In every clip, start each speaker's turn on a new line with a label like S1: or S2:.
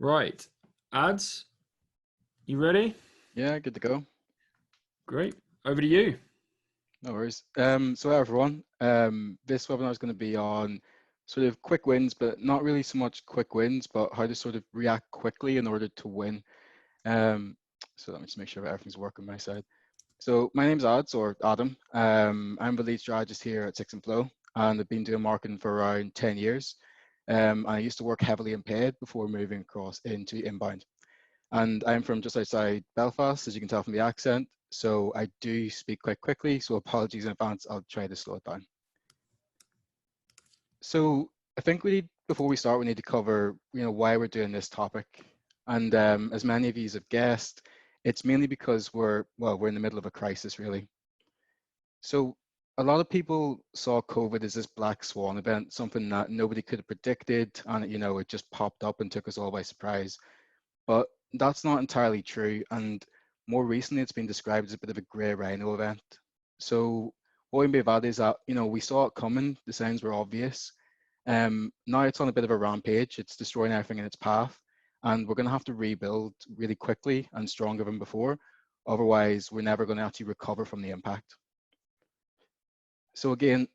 S1: Right. Ads, you ready?
S2: Yeah, good to go.
S1: Great. Over to you.
S2: No worries. So hi everyone. This webinar is going to be on sort of quick wins, but not really so much quick wins, but how to sort of react quickly in order to win. Um, so let me just make sure that everything's working on my side. So my name's Ads or Adam. I'm the lead strategist here at Six and Flow, and I've been doing marketing for around 10 years. I used to work heavily in paid before moving across into inbound. And I'm from just outside Belfast, as you can tell from the accent. So I do speak quite quickly. So apologies in advance. I'll try to slow it down. So I think before we start, we need to cover, why we're doing this topic. And as many of you have guessed, it's mainly because we're in the middle of a crisis, really. So a lot of people saw COVID as this black swan event, something that nobody could have predicted, and it just popped up and took us all by surprise. But that's not entirely true. And more recently, it's been described as a bit of a grey rhino event. So what we mean by that is that, we saw it coming, the signs were obvious. Now it's on a bit of a rampage. It's destroying everything in its path. And we're going to have to rebuild really quickly and stronger than before. Otherwise, we're never going to actually recover from the impact. So again,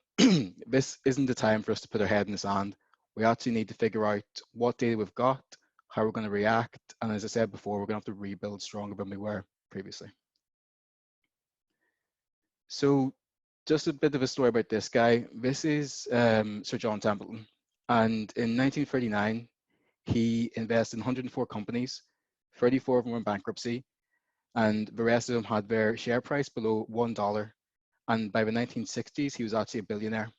S2: this isn't the time for us to put our head in the sand. We actually need to figure out what data we've got, how we're going to react, and as I said before, we're going to have to rebuild stronger than we were previously. So just a bit of a story about this guy. This is Sir John Templeton. And in 1939, he invested in 104 companies, 34 of them were in bankruptcy, and the rest of them had their share price below $1. And by the 1960s, he was actually a billionaire.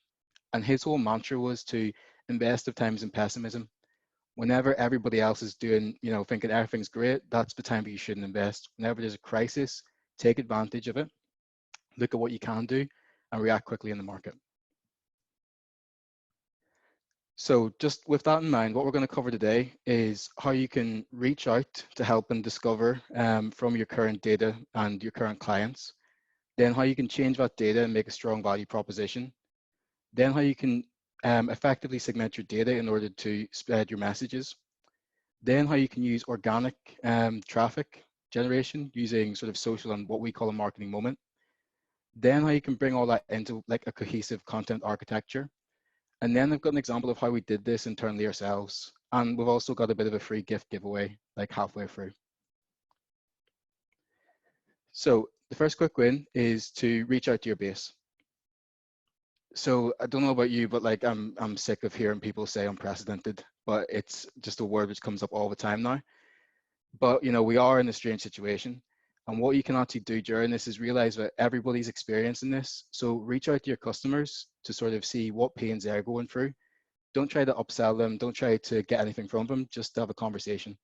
S2: And his whole mantra was to invest of times in pessimism. Whenever everybody else is doing, thinking everything's great, that's the time that you shouldn't invest. Whenever there's a crisis, take advantage of it, look at what you can do, and react quickly in the market. So just with that in mind, what we're going to cover today is how you can reach out to help and discover from your current data and your current clients, then how you can change that data and make a strong value proposition, then how you can effectively segment your data in order to spread your messages, then how you can use organic traffic generation using sort of social and what we call a marketing moment, then how you can bring all that into like a cohesive content architecture. And then I've got an example of how we did this internally ourselves. And we've also got a bit of a free gift giveaway like halfway through. So the first quick win is to reach out to your base. So I don't know about you, but like I'm sick of hearing people say unprecedented, but it's just a word which comes up all the time now. But we are in a strange situation. And what you can actually do during this is realize that everybody's experiencing this. So reach out to your customers to sort of see what pains they're going through. Don't try to upsell them. Don't try to get anything from them. Just have a conversation.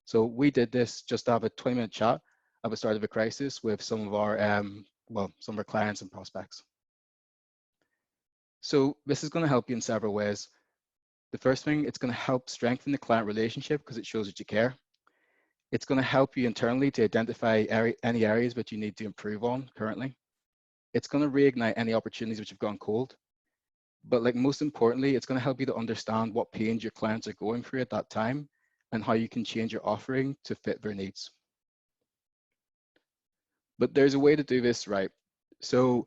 S2: So we did this just to have a 20-minute chat at the start of a crisis with some of our some of our clients and prospects. So this is going to help you in several ways. The first thing, it's going to help strengthen the client relationship because it shows that you care. It's going to help you internally to identify any areas that you need to improve on currently. It's going to reignite any opportunities which have gone cold. But like most importantly, it's going to help you to understand what pains your clients are going through at that time and how you can change your offering to fit their needs. But there's a way to do this right. So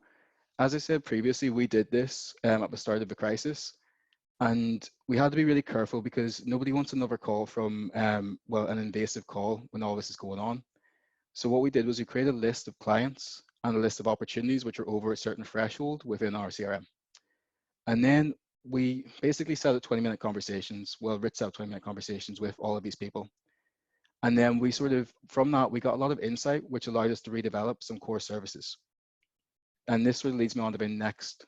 S2: as I said previously, we did this at the start of the crisis. And we had to be really careful because nobody wants another call from, an invasive call when all this is going on. So what we did was we created a list of clients and a list of opportunities which are over a certain threshold within our CRM. And then we basically set up 20-minute conversations. Well, Rich set up 20-minute conversations with all of these people. And then we sort of, from that, we got a lot of insight, which allowed us to redevelop some core services. And this sort of leads me on to the next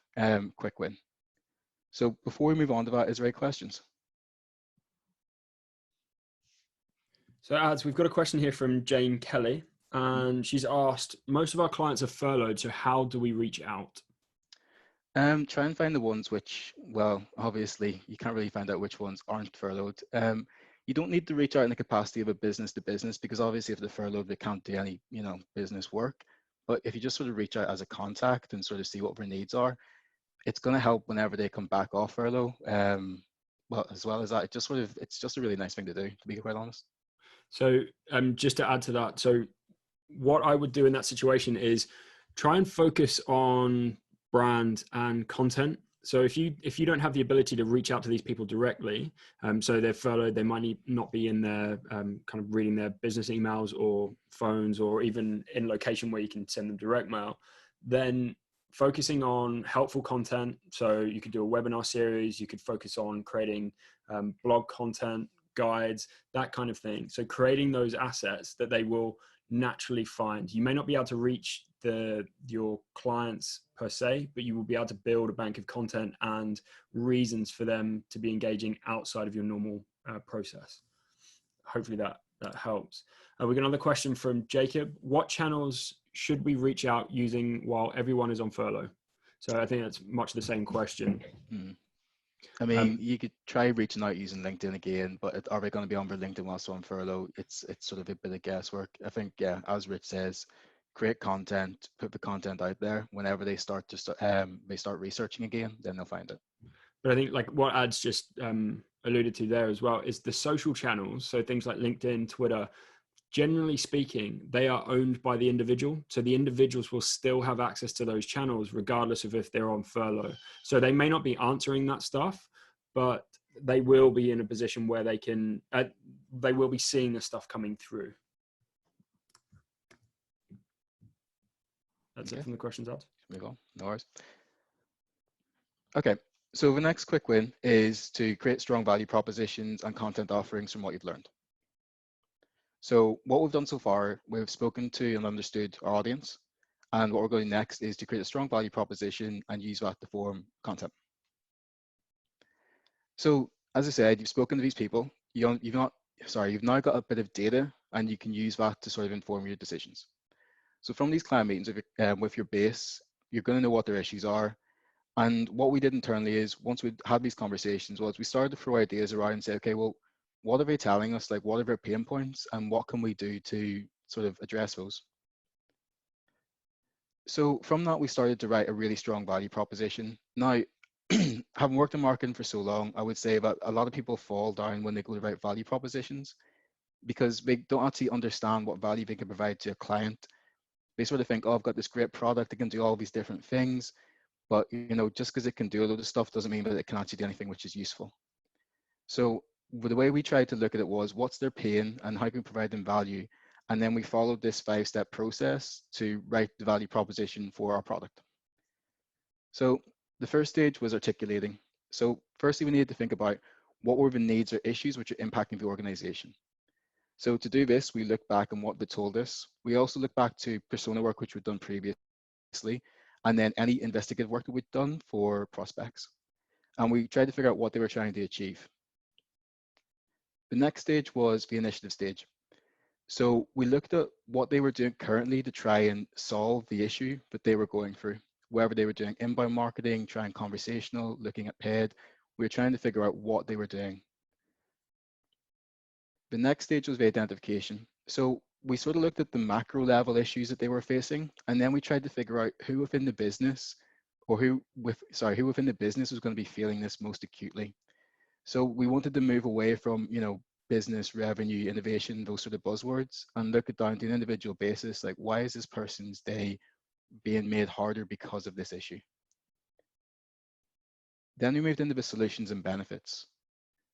S2: quick win. So before we move on to that, is there any questions?
S1: So, ads, we've got a question here from Jane Kelly, and she's asked, most of our clients are furloughed, so how do we reach out?
S2: Try and find the ones which, well, obviously you can't really find out which ones aren't furloughed. You don't need to reach out in the capacity of a business to business because obviously if they're furloughed, they can't do any, business work. But if you just sort of reach out as a contact and sort of see what their needs are, it's going to help whenever they come back off furlough. well, as well as that, it's just a really nice thing to do, to be quite honest.
S1: So just to add to that, so what I would do in that situation is try and focus on brand and content. So if you don't have the ability to reach out to these people directly, so they're furloughed, they might not be in their kind of reading their business emails or phones, or even in location where you can send them direct mail, then focusing on helpful content. So you could do a webinar series, you could focus on creating blog content, guides, that kind of thing. So creating those assets that they will naturally find. You may not be able to reach your clients per se, but you will be able to build a bank of content and reasons for them to be engaging outside of your normal process. Hopefully that helps. We got another question from Jacob. What channels should we reach out using while everyone is on furlough? So I think that's much the same question.
S2: I mean, you could try reaching out using LinkedIn again, but are we going to be on LinkedIn whilst on furlough? It's sort of a bit of guesswork. I think, yeah, as Rich says, create content, put the content out there. Whenever they start researching again, then they'll find it.
S1: But I think like what Ad's just alluded to there as well is the social channels. So things like LinkedIn, Twitter, generally speaking, they are owned by the individual. So the individuals will still have access to those channels regardless of if they're on furlough. So they may not be answering that stuff, but they will be in a position where they will be seeing the stuff coming through. That's it from the questions out.
S2: Move on. No worries. Okay, so the next quick win is to create strong value propositions and content offerings from what you've learned. So what we've done so far, we've spoken to and understood our audience. And what we're going next is to create a strong value proposition and use that to form content. So as I said, you've spoken to these people. You've now got a bit of data, and you can use that to sort of inform your decisions. So from these client meetings with your base, you're going to know what their issues are. And what we did internally is, once we had these conversations, was we started to throw ideas around and say, okay, well, what are they telling us? Like, what are their pain points, and what can we do to sort of address those? So from that, we started to write a really strong value proposition. Now, having worked in marketing for so long, I would say that a lot of people fall down when they go to write value propositions because they don't actually understand what value they can provide to a client. They sort of think, oh, I've got this great product, it can do all these different things. But just because it can do a load of stuff doesn't mean that it can actually do anything which is useful. So the way we tried to look at it was, what's their pain and how can we provide them value? And then we followed this 5-step process to write the value proposition for our product. So the first stage was articulating. So firstly, we needed to think about what were the needs or issues which are impacting the organization. So to do this, we looked back on what they told us. We also looked back to persona work which we'd done previously, and then any investigative work that we'd done for prospects. And we tried to figure out what they were trying to achieve. The next stage was the initiative stage. So we looked at what they were doing currently to try and solve the issue that they were going through. Whether they were doing inbound marketing, trying conversational, looking at paid, we were trying to figure out what they were doing. The next stage was the identification. So we sort of looked at the macro level issues that they were facing, and then we tried to figure out who within the business, or who within the business was going to be feeling this most acutely. So we wanted to move away from, business, revenue, innovation, those sort of buzzwords, and look it down to an individual basis, like why is this person's day being made harder because of this issue? Then we moved into the solutions and benefits.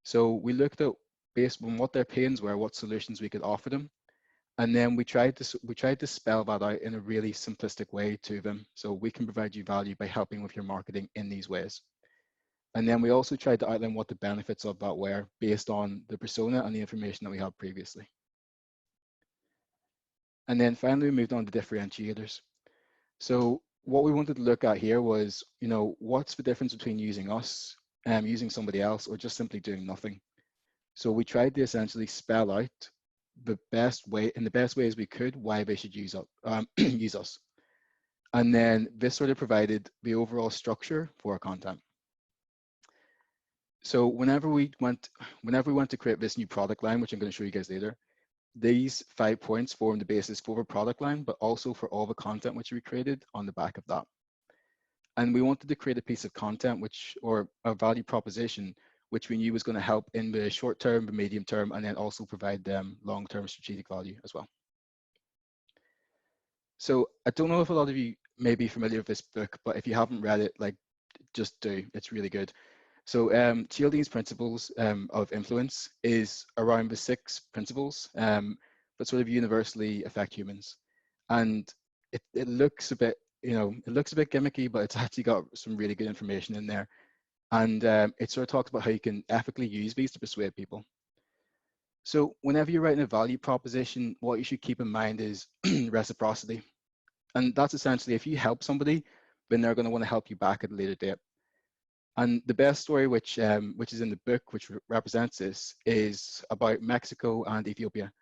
S2: So we looked at, based on what their pains were, what solutions we could offer them. And then we tried to spell that out in a really simplistic way to them. So we can provide you value by helping with your marketing in these ways. And then we also tried to outline what the benefits of that were based on the persona and the information that we had previously. And then finally, we moved on to differentiators. So what we wanted to look at here was, what's the difference between using us, using somebody else, or just simply doing nothing? So we tried to essentially spell out the best way, in the best ways we could, why they should use us. And then this sort of provided the overall structure for our content. So whenever we went to create this new product line, which I'm going to show you guys later, these 5 points form the basis for a product line, but also for all the content which we created on the back of that. And we wanted to create a piece of content or a value proposition which we knew was going to help in the short term, the medium term, and then also provide them long-term strategic value as well. So I don't know if a lot of you may be familiar with this book, but if you haven't read it, like, just do. It's really good. So Cialdini's principles of influence is around the 6 principles that sort of universally affect humans. And it looks a bit, it looks a bit gimmicky, but it's actually got some really good information in there. And it sort of talks about how you can ethically use these to persuade people. So whenever you're writing a value proposition, what you should keep in mind is reciprocity. And that's essentially, if you help somebody, then they're going to want to help you back at a later date. And the best story, which is in the book, which represents this, is about Mexico and Ethiopia.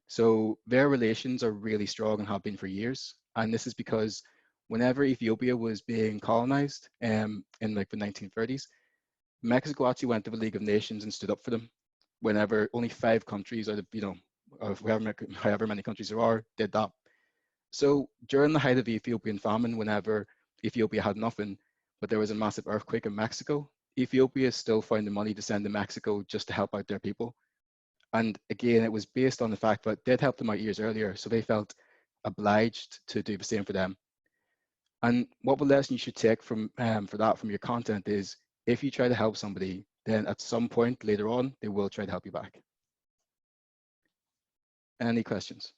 S2: So their relations are really strong and have been for years. And this is because whenever Ethiopia was being colonized in like the 1930s, Mexico actually went to the League of Nations and stood up for them. Whenever only 5 countries out of, of however many countries there are, did that. So during the height of the Ethiopian famine, whenever Ethiopia had nothing, but there was a massive earthquake in Mexico, Ethiopia still found the money to send to Mexico just to help out their people. And again, it was based on the fact that they'd helped them out years earlier, so they felt obliged to do the same for them. And what the lesson you should take from from your content is, if you try to help somebody, then at some point later on, they will try to help you back. Any questions?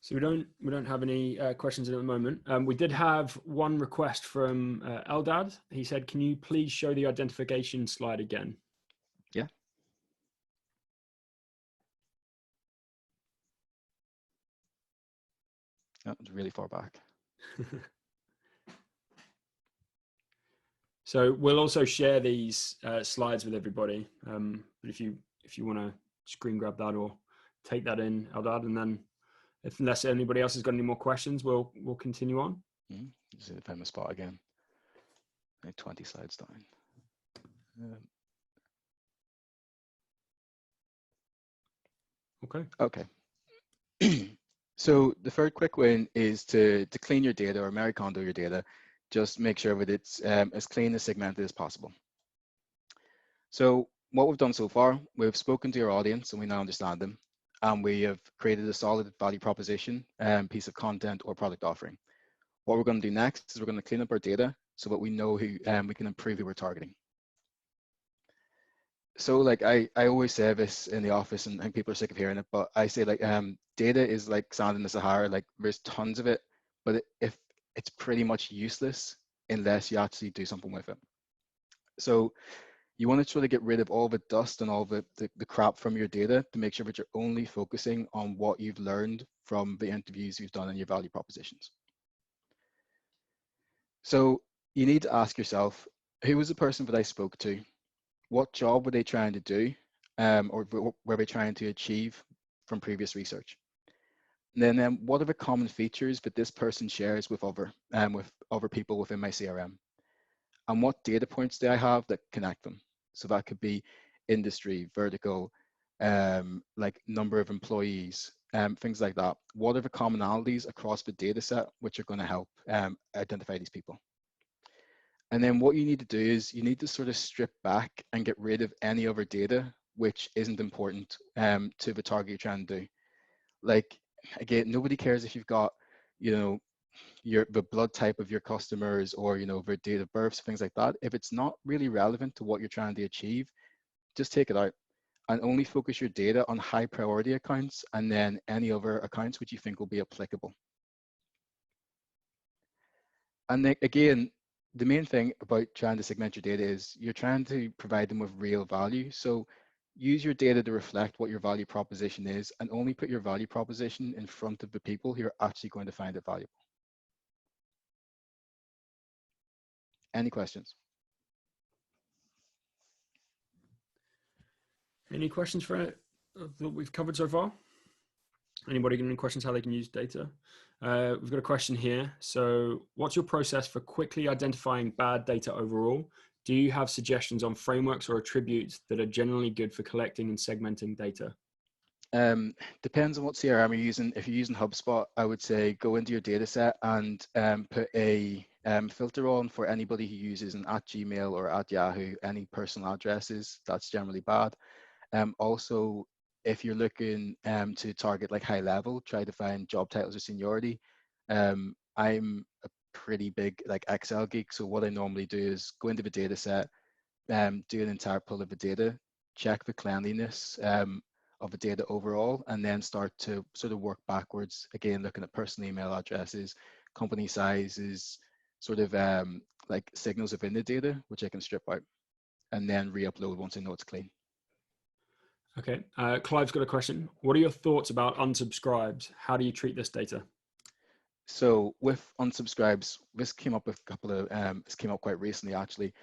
S1: So we don't have any questions at the moment. We did have one request from Eldad. He said, "Can you please show the identification slide again?"
S2: Yeah. That was really far back.
S1: So we'll also share these slides with everybody. But if you want to screen grab that or take that in, Eldad, and then unless anybody else has got any more questions, we'll continue on.
S2: See the famous spot again. 20 slides down. Okay. So the third quick win is to clean your data, or Marie Kondo your data. Just make sure that it's as clean and segmented as possible. So what we've done so far, we've spoken to your audience and we now understand them. And we have created a solid value proposition, piece of content or product offering. What we're going to do next is we're going to clean up our data so that we know who we can improve who we're targeting. So like I always say this in the office, and people are sick of hearing it, but I say, like, data is like sand in the Sahara. Like, there's tons of it, but if it's pretty much useless unless you actually do something with it. So you want to try to get rid of all the dust and all the crap from your data to make sure that you're only focusing on what you've learned from the interviews you've done in your value propositions. So you need to ask yourself, who was the person that I spoke to? What job were they trying to do, or were they trying to achieve from previous research? And then what are the common features that this person shares with other people within my CRM? And what data points do I have that connect them? So that could be industry, vertical, like number of employees, things like that. What are the commonalities across the data set which are going to help identify these people? And then what you need to do is you need to sort of strip back and get rid of any other data which isn't important to the target you're trying to do. Like, again, nobody cares if you've got, the blood type of your customers, or, their date of births, things like that. If it's not really relevant to what you're trying to achieve, just take it out and only focus your data on high priority accounts, and then any other accounts which you think will be applicable. And then, again, the main thing about trying to segment your data is you're trying to provide them with real value. So use your data to reflect what your value proposition is, and only put your value proposition in front of the people who are actually going to find it valuable. Any questions?
S1: Any questions for that we've covered so far? Anybody got any questions how they can use data? We've got a question here. So what's your process for quickly identifying bad data overall? Do you have suggestions on frameworks or attributes that are generally good for collecting and segmenting data?
S2: Depends on what CRM you're using. If you're using HubSpot, I would say go into your data set and put a Filter on for anybody who uses an at Gmail or at Yahoo, any personal addresses. That's generally bad. Also, if you're looking to target like high level, try to find job titles or seniority. I'm a pretty big like Excel geek, so what I normally do is go into the data set, do an entire pull of the data, check the cleanliness of the data overall, and then start to sort of work backwards. Again, looking at personal email addresses, company sizes, sort of like signals within the data, which I can strip out and then re-upload once I know it's clean.
S1: Okay. Clive's got a question. What are your thoughts about unsubscribes? How do you treat this data?
S2: So with unsubscribes, this came up with a couple of, this came up quite recently actually.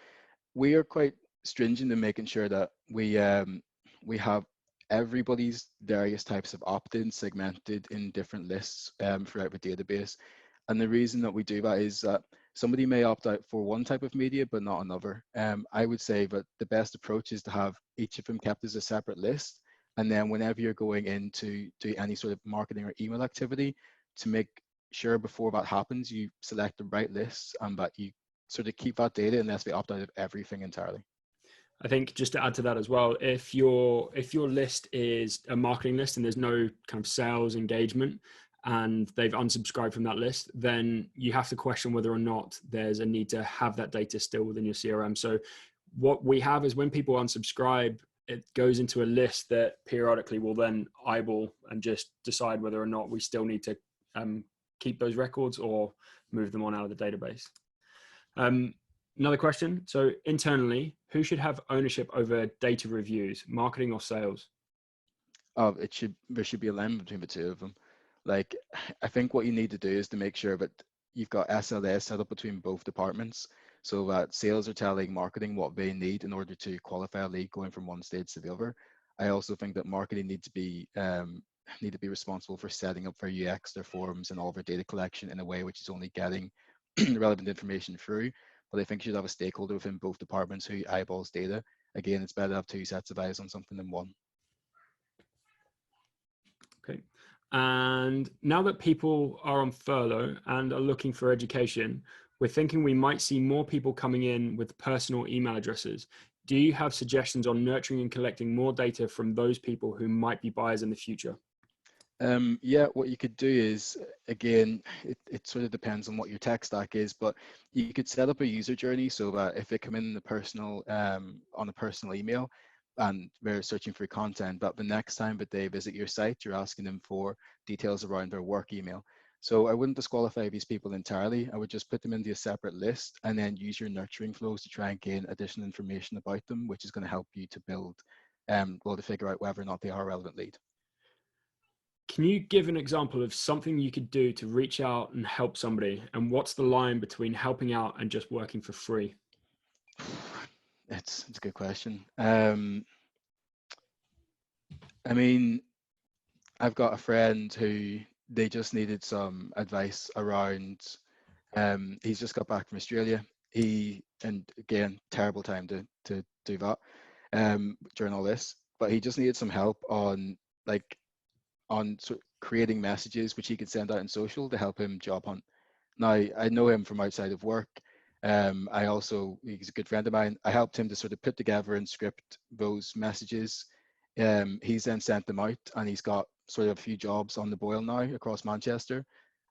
S2: We are quite stringent in making sure that we have everybody's various types of opt-ins segmented in different lists throughout the database. And the reason that we do that is that somebody may opt out for one type of media, but not another. I would say that the best approach is to have each of them kept as a separate list. And then whenever you're going into do any sort of marketing or email activity, to make sure before that happens, you select the right lists and that you sort of keep that data unless they opt out of everything entirely.
S1: I think just to add to that as well, if your list is a marketing list and there's no kind of sales engagement and they've unsubscribed from that list, then you have to question whether or not there's a need to have that data still within your CRM. So what we have is when people unsubscribe, it goes into a list that periodically will then eyeball and just decide whether or not we still need to keep those records or move them on out of the database. Another question. So internally, who should have ownership over data reviews, marketing or sales?
S2: There should be alignment between the two of them. Like, I think what you need to do is to make sure that you've got SLAs set up between both departments, so that sales are telling marketing what they need in order to qualify a lead going from one stage to the other. I also think that marketing need to be responsible for setting up their UX, their forms, and all their data collection in a way which is only getting relevant information through. But I think you should have a stakeholder within both departments who eyeballs data. Again, it's better to have two sets of eyes on something than one.
S1: Okay. And now that people are on furlough and are looking for education, we're thinking we might see more people coming in with personal email addresses. Do you have suggestions on nurturing and collecting more data from those people who might be buyers in the future?
S2: Yeah, what you could do is, again, it sort of depends on what your tech stack is, but you could set up a user journey so that if they come in the personal on a personal email and they're searching for content, but the next time that they visit your site, you're asking them for details around their work email. So I wouldn't disqualify these people entirely. I would just put them into a separate list and then use your nurturing flows to try and gain additional information about them, which is going to help you to build, to figure out whether or not they are a relevant lead.
S1: Can you give an example of something you could do to reach out and help somebody? And what's the line between helping out and just working for free?
S2: It's a good question. I mean, I've got a friend who they just needed some advice around. He's just got back from Australia. And again, terrible time to do that during all this. But he just needed some help on like sort of creating messages which he could send out in social to help him job hunt. Now, I know him from outside of work. He's a good friend of mine. I helped him to sort of put together and script those messages. He's then sent them out and he's got sort of a few jobs on the boil now across Manchester.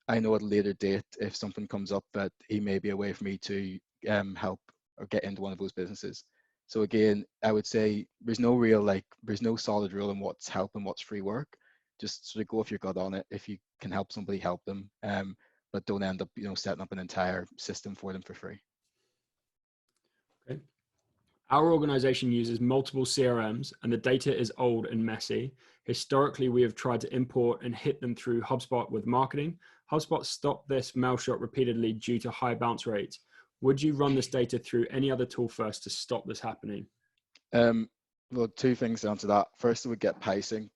S2: I know at a later date, if something comes up, that he may be a way for me to help or get into one of those businesses. So again, I would say there's no solid rule on what's help and what's free work. Just sort of go if you're good on it. If you can help somebody, help them. But don't end up, setting up an entire system for them for free.
S1: Okay. Our organization uses multiple CRMs and the data is old and messy. Historically, we have tried to import and hit them through HubSpot with marketing. HubSpot stopped this mail shot repeatedly due to high bounce rates. Would you run this data through any other tool first to stop this happening?
S2: Well, two things to answer that. First, we would get PySync,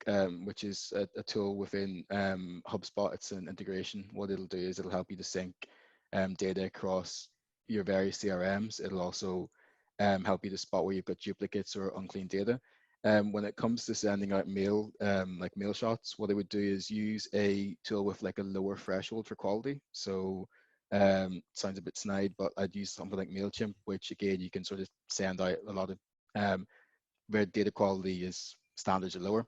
S2: which is a tool within HubSpot. It's an integration. What it'll do is it'll help you to sync data across your various CRMs. It'll also help you to spot where you've got duplicates or unclean data. When it comes to sending out mail, like mail shots, what I would do is use a tool with like a lower threshold for quality. So Sounds a bit snide, but I'd use something like MailChimp, which again, you can sort of send out a lot of where data quality is standards are lower.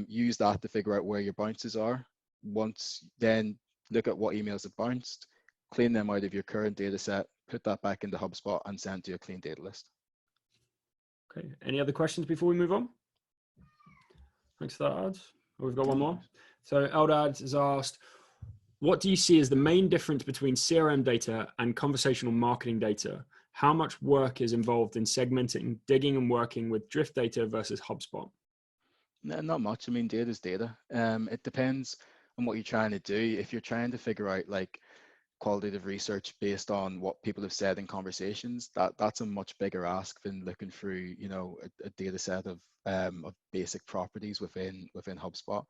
S2: Use that to figure out where your bounces are. Once then look at what emails have bounced, clean them out of your current data set, put that back into HubSpot and send to a clean data list.
S1: Okay, any other questions before we move on? Thanks for that, Ads. We've got one more. So Eldad has asked, what do you see as the main difference between CRM data and conversational marketing data? How much work is involved in segmenting, digging and working with Drift data versus HubSpot?
S2: No, not much. I mean, data is data. It depends on what you're trying to do. If you're trying to figure out like qualitative research based on what people have said in conversations, that's a much bigger ask than looking through, you know, a data set of basic properties within HubSpot.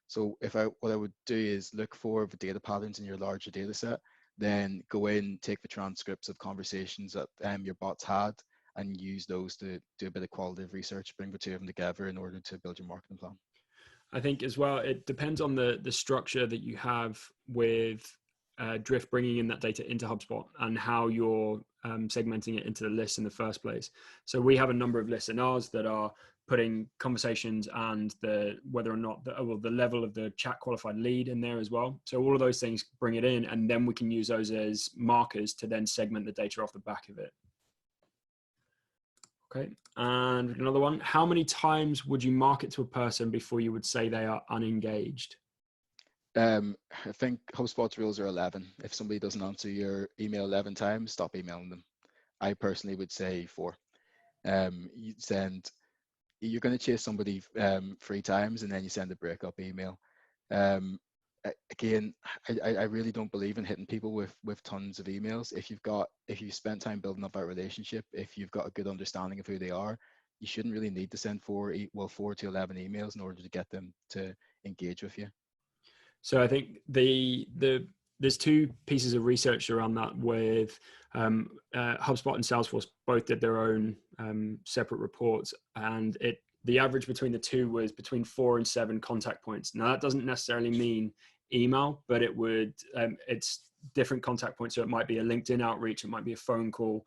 S2: So what I would do is look for the data patterns in your larger data set, then go in, take the transcripts of conversations that your bots had, and use those to do a bit of qualitative research, bring the two of them together in order to build your marketing plan.
S1: I think as well, it depends on the structure that you have with Drift bringing in that data into HubSpot and how you're segmenting it into the list in the first place. So we have a number of lists in ours that are putting conversations and whether or not the level of the chat qualified lead in there as well. So all of those things bring it in, and then we can use those as markers to then segment the data off the back of it. Okay, and another one. How many times would you market to a person before you would say they are unengaged?
S2: I think HubSpot's rules are 11. If somebody doesn't answer your email 11 times, stop emailing them. I personally would say 4. You're going to chase somebody 3 times and then you send a breakup email. Again, I really don't believe in hitting people with tons of emails. If you've spent time building up that relationship, if you've got a good understanding of who they are, you shouldn't really need to send 4 to 11 emails in order to get them to engage with you.
S1: So I think there's 2 pieces of research around that with HubSpot and Salesforce both did their own separate reports, and the average between the 2 was between 4 and 7 contact points. Now that doesn't necessarily mean email, but it's different contact points. So it might be a LinkedIn outreach, it might be a phone call,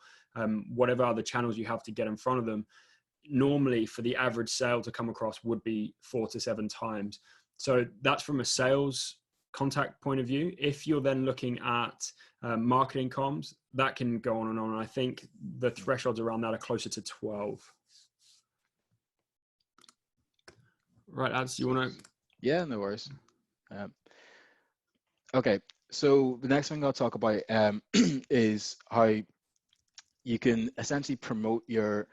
S1: whatever other channels you have to get in front of them. Normally for the average sale to come across would be 4 to 7 times. So that's from a sales contact point of view. If you're then looking at marketing comms, that can go on and on. I think the thresholds around that are closer to 12. Right, Ads, do you want to?
S2: Yeah, no worries. Okay, so the next thing I'll talk about is how you can essentially promote your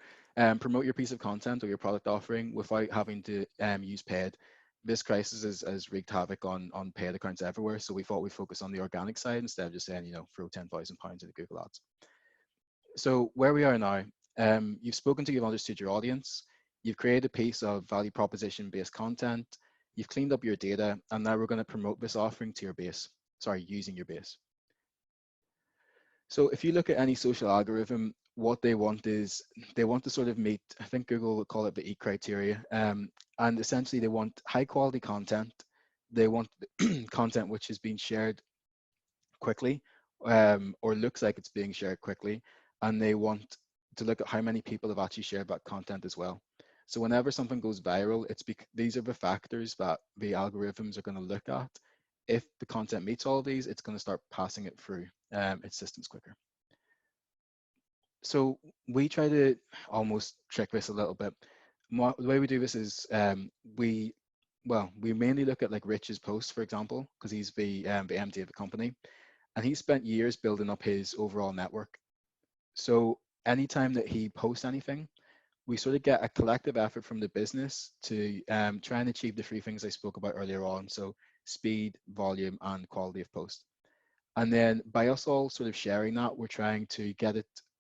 S2: piece of content or your product offering without having to use paid. This crisis has wreaked havoc on paid accounts everywhere, so we thought we'd focus on the organic side instead of just saying, you know, throw £10,000 into Google Ads. So where we are now, you've understood your audience, you've created a piece of value proposition based content, you've cleaned up your data, and now we're going to promote this offering to your base. Using your base. So if you look at any social algorithm, what they want is they want to sort of meet, I think Google would call it the EAT criteria, and essentially they want high quality content. They want content which is being shared quickly, or looks like it's being shared quickly, and they want to look at how many people have actually shared that content as well. So whenever something goes viral, these are the factors that the algorithms are going to look at. If the content meets all of these, it's going to start passing it through its systems quicker. So we try to almost trick this a little bit. The way we do this is we mainly look at like Rich's posts, for example, because he's the MD of the company, and he spent years building up his overall network. So anytime that he posts anything, we sort of get a collective effort from the business to try and achieve the 3 things I spoke about earlier on. So speed, volume, and quality of post. And then by us all sort of sharing that, we're trying to get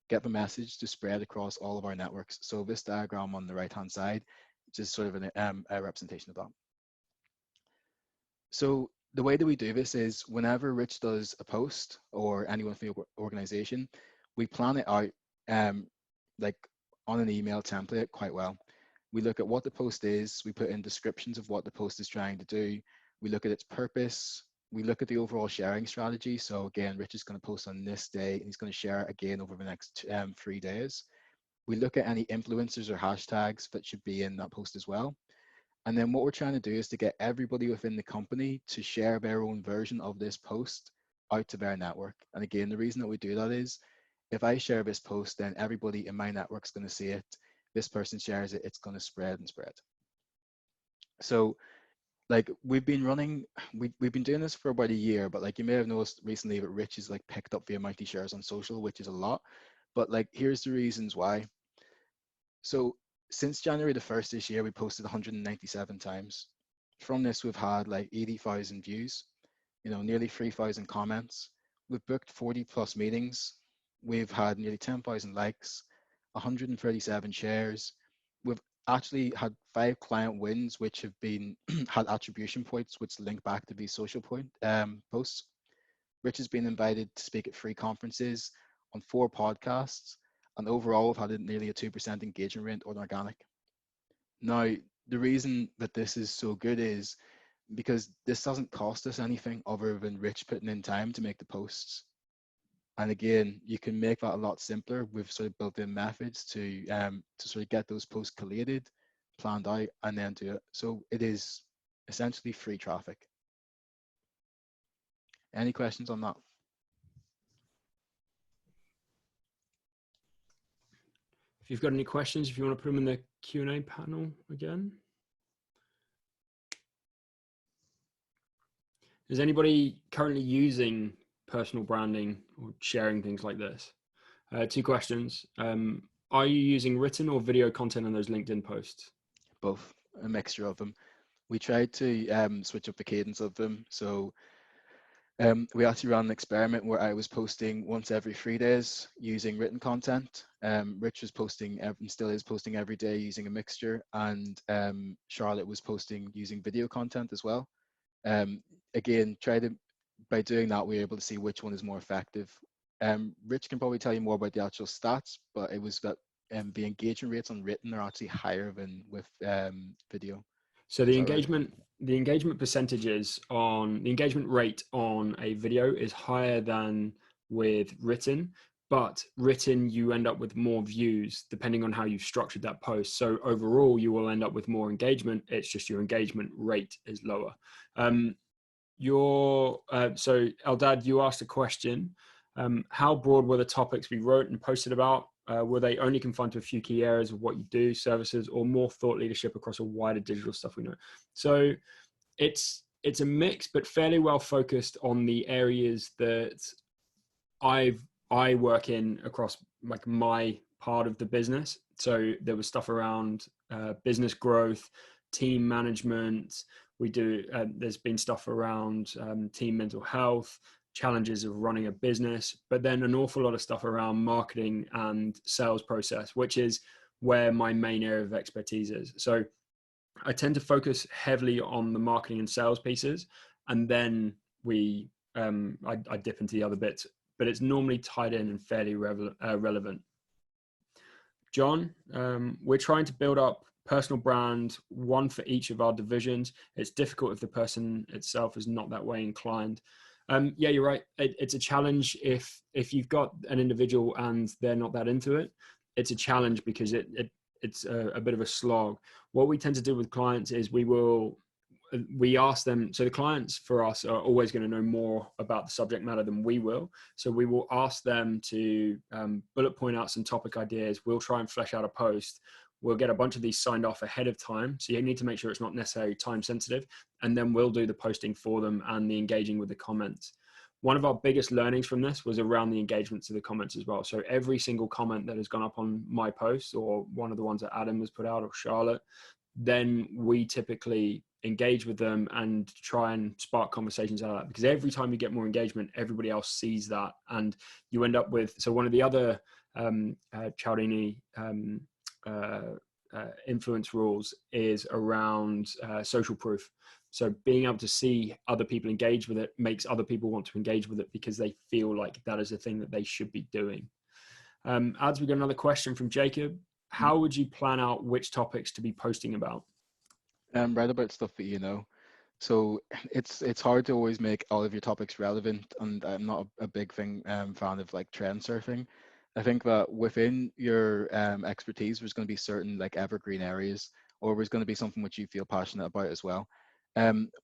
S2: the message to spread across all of our networks. So this diagram on the right-hand side, just sort of a representation of that. So the way that we do this is whenever Rich does a post or anyone from the organization, we plan it out like on an email template quite well. We look at what the post is, we put in descriptions of what the post is trying to do, we look at its purpose, we look at the overall sharing strategy. So again, Rich is going to post on this day and he's going to share again over the next 3 days. We look at any influencers or hashtags that should be in that post as well. And then what we're trying to do is to get everybody within the company to share their own version of this post out to their network. And again, the reason that we do that is if I share this post, then everybody in my network is going to see it. This person shares it, it's going to spread and spread. So like we've been doing this for about a year, but like you may have noticed recently that Rich has like picked up the amount he shares on social, which is a lot. But like here's the reasons why. So since January the 1st this year, we posted 197 times. From this, we've had like 80,000 views, nearly 3,000 comments. We've booked 40 plus meetings. We've had nearly 10,000 likes, 137 shares. We've actually had 5 client wins, which have been had attribution points, which link back to these social posts. Rich has been invited to speak at 3 conferences, on 4 podcasts, and overall we've had nearly a 2% engagement rate on organic. Now, the reason that this is so good is because this doesn't cost us anything other than Rich putting in time to make the posts. And again, you can make that a lot simpler with sort of built-in methods to sort of get those posts collated, planned out, and then do it. So it is essentially free traffic. Any questions on that?
S1: If you've got any questions, if you want to put them in the Q&A panel again. Is anybody currently using personal branding or sharing things like this? 2 questions. Are you using written or video content on those LinkedIn posts?
S2: Both, a mixture of them. We tried to switch up the cadence of them. So we actually ran an experiment where I was posting once every 3 days using written content. Rich was posting and still is posting every day using a mixture, and Charlotte was posting using video content as well. Again, by doing that, we were able to see which one is more effective. Rich can probably tell you more about the actual stats, but it was that the engagement rates on written are actually higher than with video.
S1: So the engagement percentages on the engagement rate on a video is higher than with written, but written you end up with more views depending on how you've structured that post. So overall you will end up with more engagement. It's just your engagement rate is lower. So Eldad, you asked a question. How broad were the topics we wrote and posted about? Were they only confined to a few key areas of what you do, services, or more thought leadership across a wider digital stuff we know? So it's a mix, but fairly well focused on the areas that I work in across like my part of the business. So there was stuff around business growth, team management. There's been stuff around team mental health, challenges of running a business, but then an awful lot of stuff around marketing and sales process, which is where my main area of expertise is. So I tend to focus heavily on the marketing and sales pieces, and then I dip into the other bits, but it's normally tied in and fairly relevant. John, we're trying to build up personal brand, one for each of our divisions. It's difficult if the person itself is not that way inclined. Yeah, you're right. It's a challenge if you've got an individual and they're not that into it. It's a challenge because it's a bit of a slog. What we tend to do with clients is we ask them, so the clients for us are always going to know more about the subject matter than we will. So we will ask them to bullet point out some topic ideas. We'll try and flesh out a post. We'll get a bunch of these signed off ahead of time. So you need to make sure it's not necessarily time sensitive. And then we'll do the posting for them and the engaging with the comments. One of our biggest learnings from this was around the engagement to the comments as well. So every single comment that has gone up on my post, or one of the ones that Adam has put out, or Charlotte, then we typically engage with them and try and spark conversations out of that, because every time you get more engagement, everybody else sees that, and you end up with, so one of the other Cialdini influence rules is around social proof. So being able to see other people engage with it makes other people want to engage with it because they feel like that is a thing that they should be doing. As we got another question from Jacob. How would you plan out which topics to be posting about?
S2: Write about stuff that you know. So it's hard to always make all of your topics relevant, and I'm not a big fan of like trend surfing. I think that within your expertise, there's going to be certain like evergreen areas, or there's going to be something which you feel passionate about as well.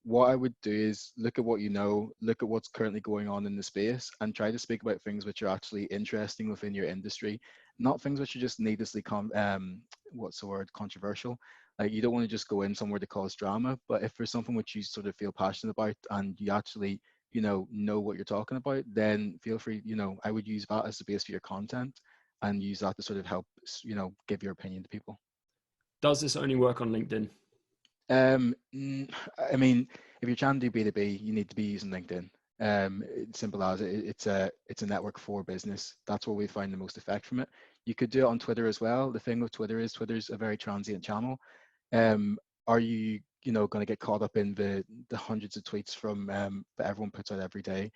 S2: What I would do is look at what you know, look at what's currently going on in the space, and try to speak about things which are actually interesting within your industry, not things which are just needlessly what's the word, controversial. Like you don't want to just go in somewhere to cause drama, but if there's something which you sort of feel passionate about and you actually, know what you're talking about, then feel free, I would use that as the base for your content and use that to sort of help, give your opinion to people.
S1: Does this only work on LinkedIn?
S2: I mean, if you're trying to do B2B, you need to be using LinkedIn. It's simple as it's a network for business. That's where we find the most effect from it. You could do it on Twitter as well. The thing with Twitter is Twitter's a very transient channel. Are you going to get caught up in the hundreds of tweets from that everyone puts out every day?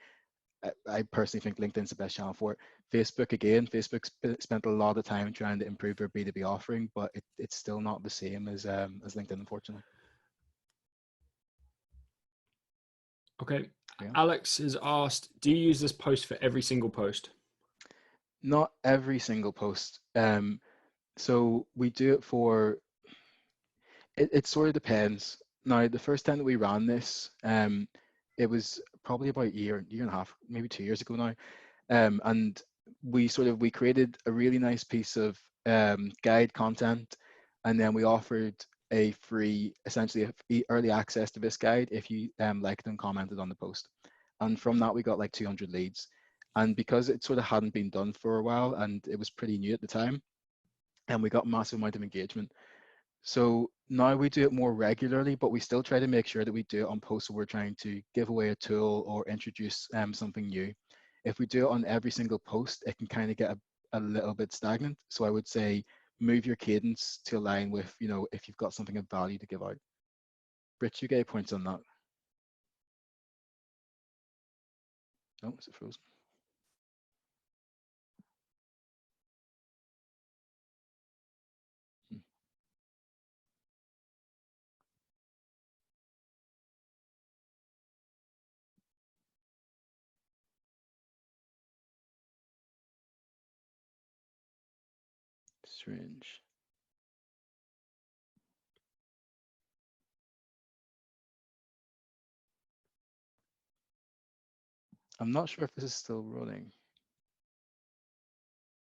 S2: I personally think LinkedIn's the best channel for it. Facebook, again, Facebook spent a lot of time trying to improve their B2B offering, but it's still not the same as LinkedIn, unfortunately.
S1: Okay.
S2: Yeah.
S1: Alex has asked, do you use this post for every single post?
S2: Not every single post. So we do it for, it sort of depends. Now, the first time that we ran this, it was probably about a year and a half, maybe 2 years ago now. And we created a really nice piece of guide content, and then we offered a free, essentially early access to this guide if you liked and commented on the post. And from that, we got like 200 leads. And because it sort of hadn't been done for a while and it was pretty new at the time, and we got massive amount of engagement. So now we do it more regularly, but we still try to make sure that we do it on posts where we're trying to give away a tool or introduce something new. If we do it on every single post, it can kind of get a little bit stagnant. So I would say move your cadence to align with, if you've got something of value to give out. Rich, you get points on that. Oh, is it frozen? Hmm. Strange. I'm not sure if this is still running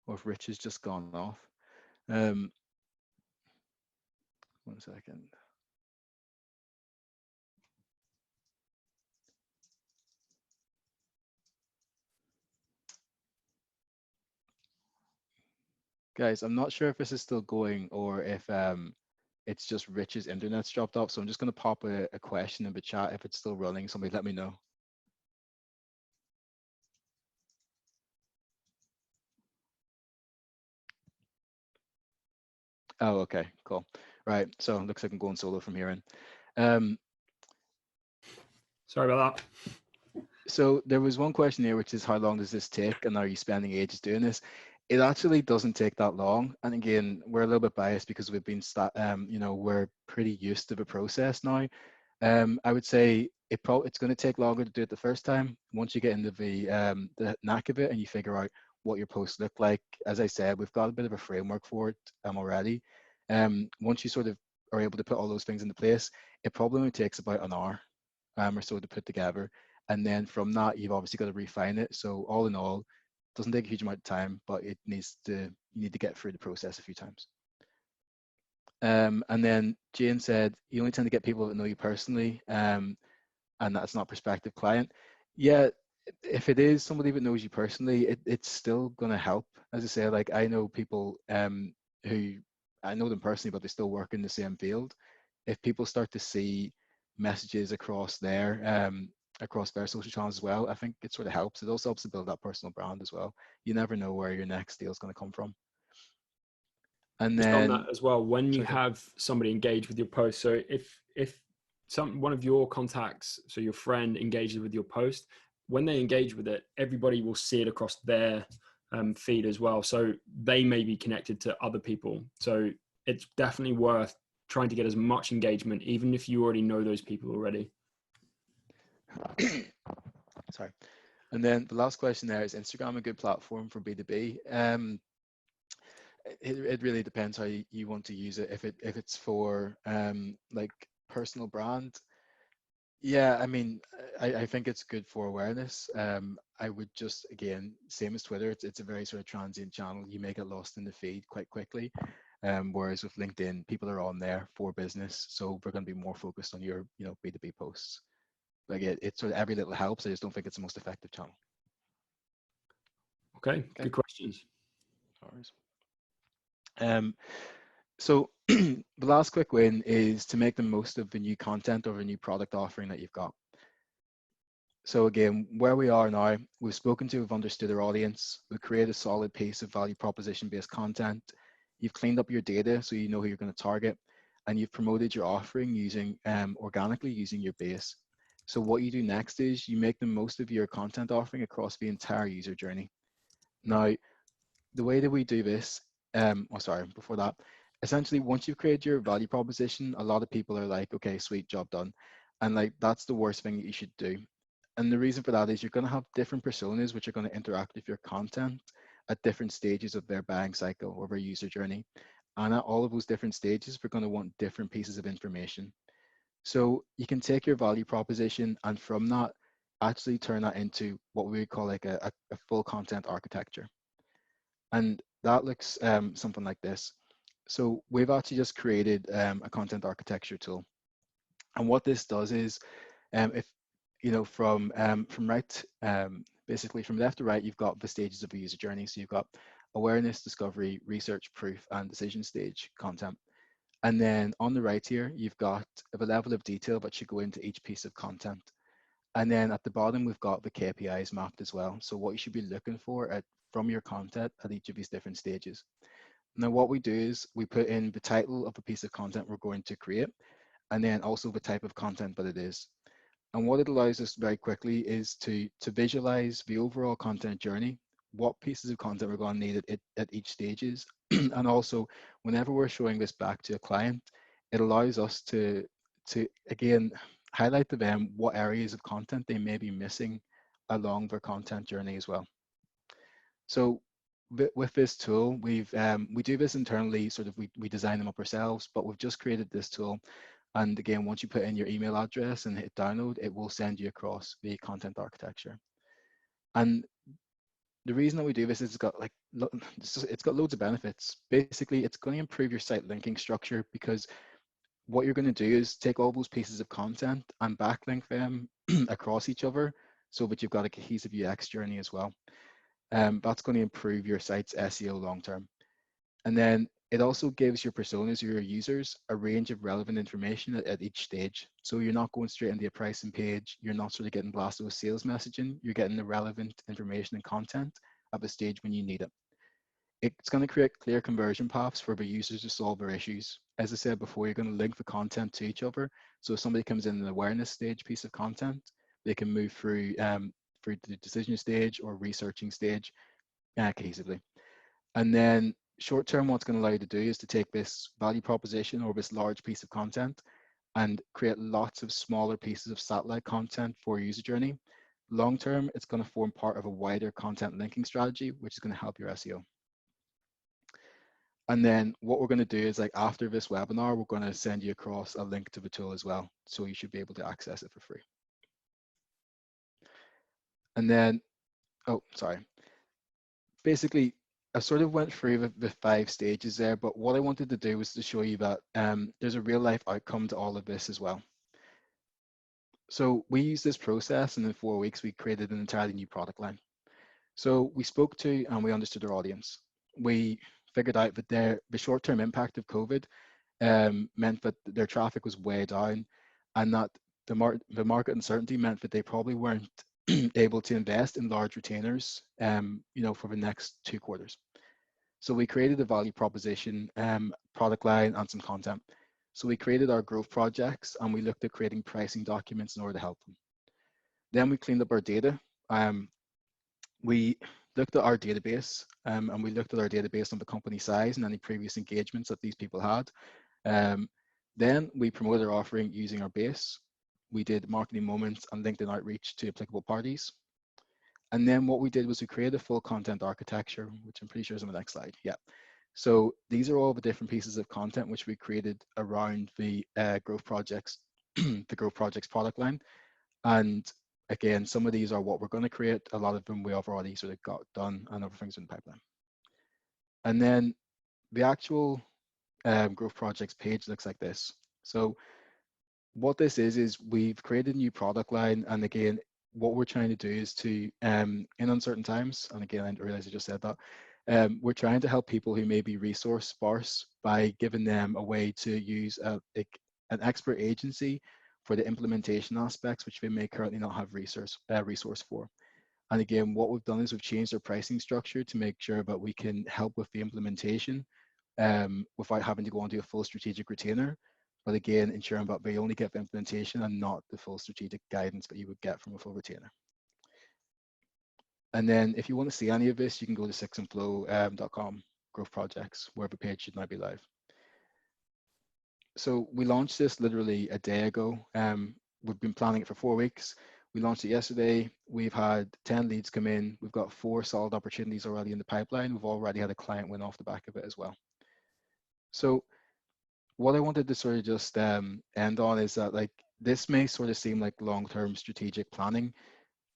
S2: or if Rich has just gone off. Um, 1 second. Guys, I'm not sure if this is still going or if it's just Rich's internet's dropped off. So I'm just going to pop a question in the chat. If it's still running, somebody let me know. Oh, okay, cool. Right, so it looks like I'm going solo from here in.
S1: Sorry about that.
S2: So there was one question here, which is how long does this take, and are you spending ages doing this? It actually doesn't take that long, and again, we're a little bit biased because we've been, we're pretty used to the process now. I would say it's going to take longer to do it the first time. Once you get into the knack of it and you figure out what your posts look like, as I said, we've got a bit of a framework for it already. Once you sort of are able to put all those things into place, it probably only takes about an hour or so to put together. And then from that, you've obviously got to refine it. So all in all, it doesn't take a huge amount of time, but you need to get through the process a few times. And then Jane said, you only tend to get people that know you personally, and that's not prospective client. Yeah, if it is somebody that knows you personally, it's still going to help. As I say, like I know people who I know them personally, but they still work in the same field. If people start to see messages across their social channels as well, I think it sort of helps. It also helps to build that personal brand as well. You never know where your next deal is going to come from. And
S1: Just on that
S2: then,
S1: as well, when you
S2: sorry,
S1: have somebody engage with your post, so if one of your contacts, so your friend engages with your post, when they engage with it, everybody will see it across their feed as well. So they may be connected to other people. So it's definitely worth trying to get as much engagement, even if you already know those people already.
S2: Sorry. And then the last question there is Instagram a good platform for B2B? It really depends how you want to use it. If it's for like personal brand, yeah, I mean, I think it's good for awareness. I would just, again, same as Twitter, it's a very sort of transient channel. You may get lost in the feed quite quickly. Whereas with LinkedIn, people are on there for business, so we're going to be more focused on your, B2B posts. Like it sort of every little helps. I just don't think it's the most effective channel.
S1: Okay,
S2: Okay.
S1: good questions.
S2: No worries. So the last quick win is to make the most of the new content or the new product offering that you've got. So again, where we are now, we've spoken to, we've understood our audience, we've created a solid piece of value proposition based content. You've cleaned up your data so you know who you're going to target, and you've promoted your offering using organically using your base. So what you do next is you make the most of your content offering across the entire user journey. Now, the way that we do this, before that, essentially once you've created your value proposition, a lot of people are like, okay, sweet, job done. And like, that's the worst thing that you should do. And the reason for that is you're going to have different personas which are going to interact with your content at different stages of their buying cycle or their user journey. And at all of those different stages, we're going to want different pieces of information. So you can take your value proposition and from that, actually turn that into what we would call like a full content architecture. And that looks something like this. So we've actually just created a content architecture tool. And what this does is, if from right, basically from left to right, you've got the stages of a user journey. So you've got awareness, discovery, research, proof, and decision stage content. And then on the right here, you've got the level of detail that should go into each piece of content. And then at the bottom, we've got the KPIs mapped as well. So what you should be looking for from your content at each of these different stages. Now, what we do is we put in the title of a piece of content we're going to create, and then also the type of content that it is. And what it allows us very quickly is to visualize the overall content journey, what pieces of content we're going to need at each stages. And also, whenever we're showing this back to a client, it allows us to again, highlight to them what areas of content they may be missing along their content journey as well. So with this tool, we do this internally, sort of we design them up ourselves, but we've just created this tool. And again, once you put in your email address and hit download, it will send you across the content architecture. And the reason that we do this is it's got loads of benefits. Basically, it's going to improve your site linking structure because what you're going to do is take all those pieces of content and backlink them across each other so that you've got a cohesive UX journey as well. That's going to improve your site's SEO long term. And then it also gives your personas or your users a range of relevant information at each stage. So you're not going straight into a pricing page. You're not sort of getting blasted with sales messaging. You're getting the relevant information and content at the stage when you need it. It's going to create clear conversion paths for the users to solve their issues. As I said before, you're going to link the content to each other. So if somebody comes in an awareness stage piece of content, they can move through the decision stage or researching stage cohesively. And then short term, what's going to allow you to do is to take this value proposition or this large piece of content and create lots of smaller pieces of satellite content for your user journey. Long term, it's going to form part of a wider content linking strategy, which is going to help your SEO. And then what we're going to do is like after this webinar, we're going to send you across a link to the tool as well. So you should be able to access it for free. And then, basically, I sort of went through the 5 stages there, but what I wanted to do was to show you that there's a real life outcome to all of this as well. So we used this process and in 4 weeks, we created an entirely new product line. So we spoke to and we understood our audience. We figured out that the short-term impact of COVID meant that their traffic was way down and that the market uncertainty meant that they probably weren't able to invest in large retainers, for the next 2 quarters. So we created a value proposition, product line, and some content. So we created our growth projects and we looked at creating pricing documents in order to help them. Then we cleaned up our data. We looked at our database and we looked at our database on the company size and any previous engagements that these people had. Then we promoted our offering using our base. we did marketing moments and LinkedIn outreach to applicable parties. And then what we did was we created a full content architecture, which I'm pretty sure is on the next slide. Yeah. So these are all the different pieces of content which we created around the growth projects, the growth projects product line. And again, some of these are what we're going to create. A lot of them we have already sort of got done, and other things in the pipeline. And then the actual growth projects page looks like this. So what this is we've created a new product line, and again, what we're trying to do is to, in uncertain times, and again, I realize I just said that, we're trying to help people who may be resource sparse by giving them a way to use an expert agency for the implementation aspects, which they may currently not have resource for. And again, what we've done is we've changed our pricing structure to make sure that we can help with the implementation without having to go onto a full strategic retainer. But again, ensuring that they only get the implementation and not the full strategic guidance that you would get from a full retainer. And then if you want to see any of this, you can go to sixandflow.com growth projects, where the page should now be live. So we launched this literally a day ago. We've been planning it for 4 weeks. We launched it yesterday. We've had 10 leads come in. We've got 4 solid opportunities already in the pipeline. We've already had a client win off the back of it as well. So what I wanted to sort of just end on is that, like, this may sort of seem like long-term strategic planning,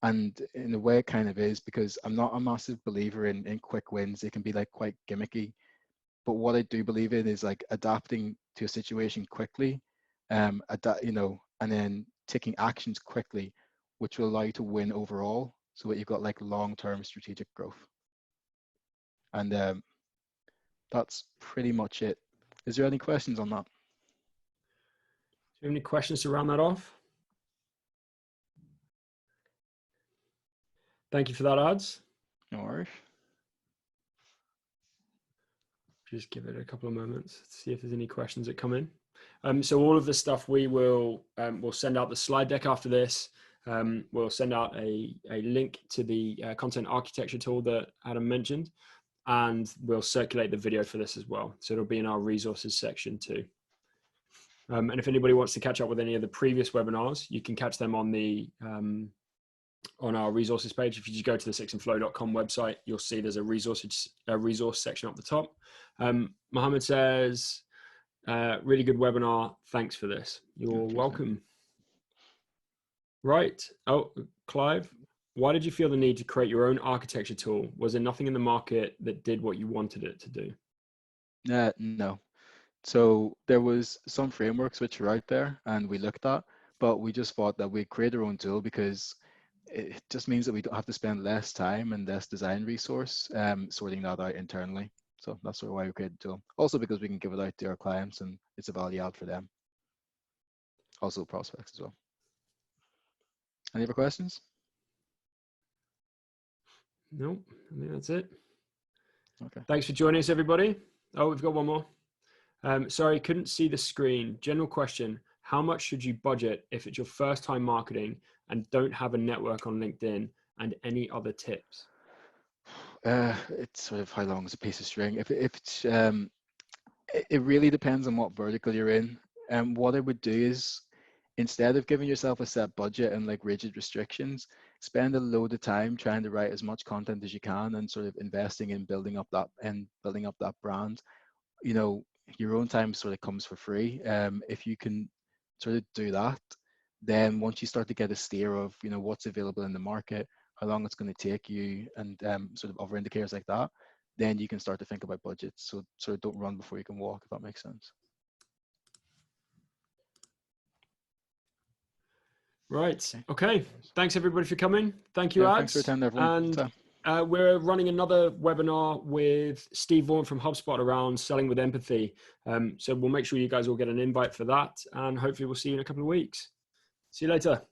S2: and in a way it kind of is, because I'm not a massive believer in quick wins. It can be like quite gimmicky, but what I do believe in is like adapting to a situation quickly, and then taking actions quickly, which will allow you to win overall, so that you've got like long-term strategic growth. And that's pretty much it. Is there any questions on that?
S1: Do you have any questions to round that off? Thank you for that, Ads.
S2: No worries.
S1: Just give it a couple of moments to see if there's any questions that come in. So all of the stuff we'll send out the slide deck after this. We'll send out a link to the content architecture tool that Adam mentioned, and we'll circulate the video for this as well. So it'll be in our resources section too. And if anybody wants to catch up with any of the previous webinars, you can catch them on the on our resources page. If you just go to the sixandflow.com website, you'll see there's a resource section up the top. Mohammed says, really good webinar. Thanks for this. You're welcome. Right. Oh, Clive, why did you feel the need to create your own architecture tool? Was there nothing in the market that did what you wanted it to do?
S2: No. So there was some frameworks which were out there and we looked at, but we just thought that we'd create our own tool because it just means that we don't have to spend less time and less design resource sorting that out internally. So that's sort of why we created the tool. Also because we can give it out to our clients and it's a value add for them. Also prospects as well. Any other questions?
S1: No, I think that's it.
S2: Okay.
S1: Thanks for joining us, everybody. Oh, we've got one more. Sorry, couldn't see the screen. General question. How much should you budget if it's your first time marketing and don't have a network on LinkedIn, and any other tips?
S2: It's sort of how long is a piece of string. If it's, it really depends on what vertical you're in. And what I would do is, instead of giving yourself a set budget and like rigid restrictions, spend a load of time trying to write as much content as you can and sort of investing in building up that brand. You know, your own time sort of comes for free. If you can sort of do that, then once you start to get a steer of, you know, what's available in the market, how long it's going to take you, and sort of other indicators like that, then you can start to think about budgets. So sort of don't run before you can walk, if that makes sense.
S1: Right. Okay. Thanks everybody for coming. Thank you, Ads.
S2: Thanks for attending, everyone.
S1: And we're running another webinar with Steve Vaughan from HubSpot around selling with empathy. So we'll make sure you guys will get an invite for that, and hopefully we'll see you in a couple of weeks. See you later.